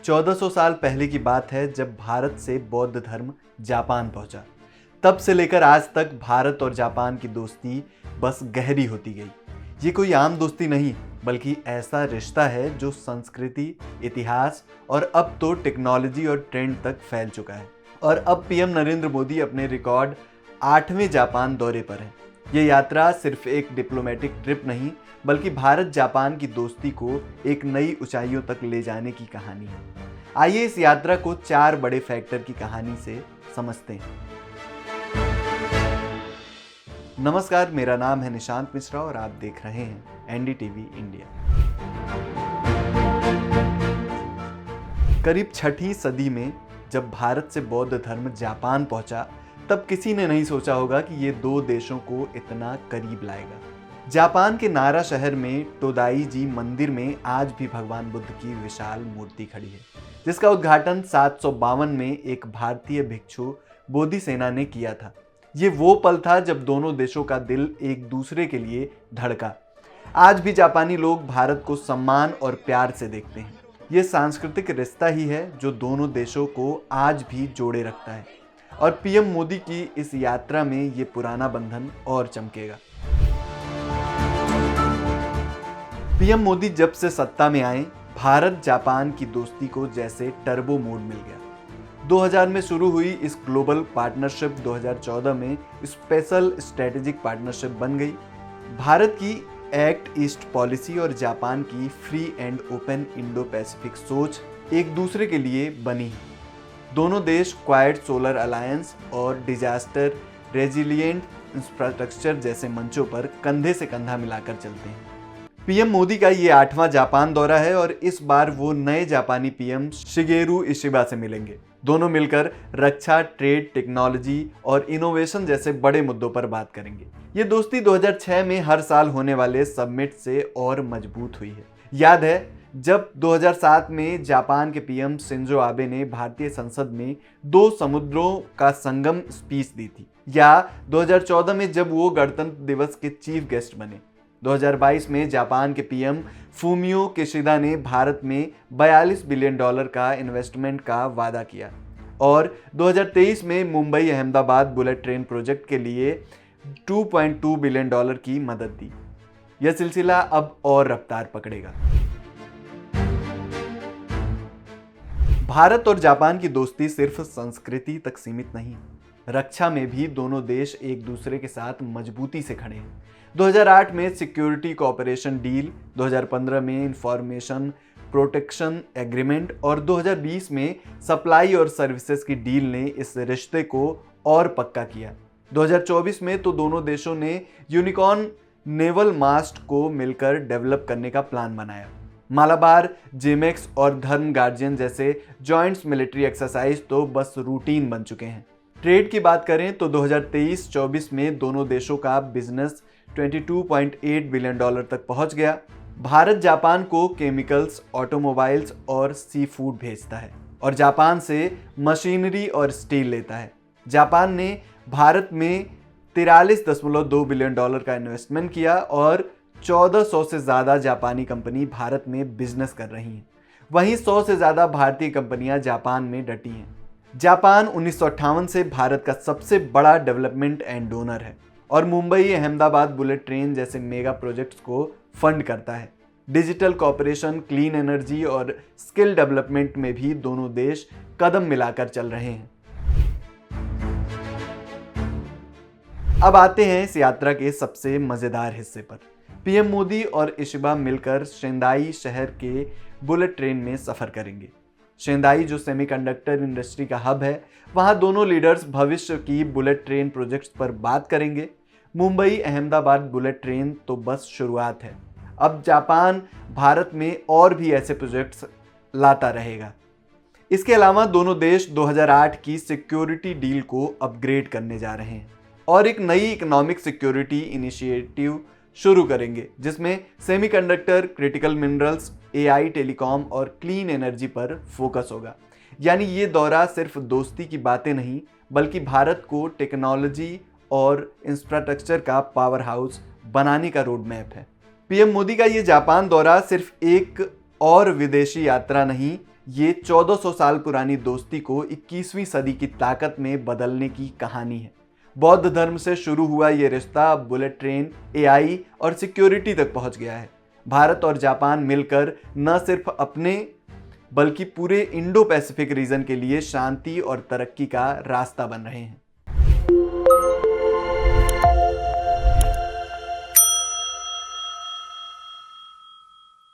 1400 साल पहले की बात है जब भारत से बौद्ध धर्म जापान पहुंचा। तब से लेकर आज तक भारत और जापान की दोस्ती बस गहरी होती गई। ये कोई आम दोस्ती नहीं, बल्कि ऐसा रिश्ता है जो संस्कृति, इतिहास और अब तो टेक्नोलॉजी और ट्रेंड तक फैल चुका है। और अब पीएम नरेंद्र मोदी अपने रिकॉर्ड 8वें जापान दौरे पर हैं। ये यात्रा सिर्फ एक डिप्लोमेटिक ट्रिप नहीं, बल्कि भारत जापान की दोस्ती को एक नई ऊंचाइयों तक ले जाने की कहानी है। आइए इस यात्रा को 4 बड़े फैक्टर की कहानी से समझते हैं। नमस्कार, मेरा नाम है निशांत मिश्रा और आप देख रहे हैं एनडीटीवी इंडिया। करीब 6वीं सदी में जब भारत से बौद्ध धर्म जापान पहुंचा, तब किसी ने नहीं सोचा होगा कि ये दो देशों को इतना करीब लाएगा। जापान के नारा शहर में टोदाईजी मंदिर में आज भी भगवान बुद्ध की विशाल मूर्ति खड़ी है, जिसका उद्घाटन 752 में एक भारतीय भिक्षु बोधिसेना ने किया था। ये वो पल था जब दोनों देशों का दिल एक दूसरे के लिए धड़का। आज भी जापानी लोग भारत को सम्मान और प्यार से देखते हैं। ये सांस्कृतिक रिश्ता ही है जो दोनों देशों को आज भी जोड़े रखता है, और पीएम मोदी की इस यात्रा में ये पुराना बंधन और चमकेगा। पीएम मोदी जब से सत्ता में आए, भारत जापान की दोस्ती को जैसे टर्बो मोड मिल गया। 2000 में शुरू हुई इस ग्लोबल पार्टनरशिप 2014 में स्पेशल स्ट्रेटेजिक पार्टनरशिप बन गई। भारत की एक्ट ईस्ट पॉलिसी और जापान की free and open Indo Pacific सोच एक दूसरे के लिए बनी है। दोनों देश क्वाड सोलर अलायंस और डिजास्टर रेजिलिएंट इंफ्रास्ट्रक्चर जैसे मंचों पर कंधे से कंधा मिलाकर चलते हैं। पीएम मोदी का ये 8वां जापान दौरा है और इस बार वो नए जापानी पीएम शिगेरू इशिबा से मिलेंगे। दोनों मिलकर रक्षा, ट्रेड, टेक्नोलॉजी और इनोवेशन जैसे बड़े मुद्दों पर बात करेंगे। ये दोस्ती 2006 में हर साल होने वाले समिट से और मजबूत हुई है। याद है जब 2007 में जापान के पीएम शिंजो आबे ने भारतीय संसद में 2 समुद्रों का संगम स्पीच दी थी, या 2014 में जब वो गणतंत्र दिवस के चीफ गेस्ट बने। 2022 में जापान के पीएम फूमियो किशिदा ने भारत में $42 बिलियन का इन्वेस्टमेंट का वादा किया, और 2023 में Mumbai Ahmedabad bullet train project के लिए $2.2 बिलियन की मदद दी। यह सिलसिला अब और रफ्तार पकड़ेगा। भारत और जापान की दोस्ती सिर्फ संस्कृति तक सीमित नहीं, रक्षा में भी दोनों देश एक दूसरे के साथ मजबूती से खड़े हैं। 2008 में सिक्योरिटी कोऑपरेशन डील, 2015 में इंफॉर्मेशन प्रोटेक्शन एग्रीमेंट और 2020 में सप्लाई और सर्विसेज की डील ने इस रिश्ते को और पक्का किया। 2024 में तो दोनों देशों ने यूनिकॉर्न नेवल मास्ट को मिलकर डेवलप करने का प्लान बनाया। मालाबार, जेमेक्स और धर्म गार्जियन जैसे जॉइंट्स मिलिट्री एक्सरसाइज तो बस रूटीन बन चुके हैं। ट्रेड की बात करें तो 2023-24 में दोनों देशों का बिजनेस $22.8 बिलियन तक पहुंच गया। भारत जापान को केमिकल्स, ऑटोमोबाइल्स और सी फूड भेजता है, और जापान से मशीनरी और स्टील लेता है। जापान ने भारत में $43.2 बिलियन का इन्वेस्टमेंट किया और 1400 से ज़्यादा जापानी कंपनी भारत में बिजनेस कर रही हैं। वहीं 100 से ज़्यादा भारतीय कंपनियां जापान में डटी हैं। जापान 1958 से भारत का सबसे बड़ा डेवलपमेंट एंड डोनर है, और मुंबई अहमदाबाद बुलेट ट्रेन जैसे मेगा प्रोजेक्ट्स को फंड करता है। डिजिटल कॉर्पोरेशन, क्लीन एनर्जी और स्किल डेवलपमेंट में भी दोनों देश कदम मिलाकर चल रहे हैं। अब आते हैं इस यात्रा के सबसे मजेदार हिस्से पर। पीएम मोदी और इशिबा मिलकर शेंदाई शहर के बुलेट ट्रेन में सफर करेंगे। शेंदाई जो सेमीकंडक्टर इंडस्ट्री का हब है, वहां दोनों लीडर्स भविष्य की बुलेट ट्रेन प्रोजेक्ट्स पर बात करेंगे। मुंबई अहमदाबाद बुलेट ट्रेन तो बस शुरुआत है, अब जापान भारत में और भी ऐसे प्रोजेक्ट्स लाता रहेगा। इसके अलावा दोनों देश 2008 की सिक्योरिटी डील को अपग्रेड करने जा रहे हैं और एक नई इकोनॉमिक सिक्योरिटी इनिशिएटिव शुरू करेंगे, जिसमें semiconductor, critical minerals, AI, telecom और क्लीन एनर्जी पर फोकस होगा। यानी ये दौरा सिर्फ दोस्ती की बातें नहीं, बल्कि भारत को टेक्नोलॉजी और इंफ्रास्ट्रक्चर का पावर हाउस बनाने का रोड मैप है। पीएम मोदी का ये जापान दौरा सिर्फ एक और विदेशी यात्रा नहीं, ये 1400 साल पुरानी दोस्ती को 21वीं सदी की ताकत में बदलने की कहानी है। बौद्ध धर्म से शुरू हुआ ये रिश्ता अब बुलेट ट्रेन, एआई और सिक्योरिटी तक पहुंच गया है। भारत और जापान मिलकर न सिर्फ अपने बल्कि पूरे इंडो पैसिफिक रीजन के लिए शांति और तरक्की का रास्ता बन रहे हैं।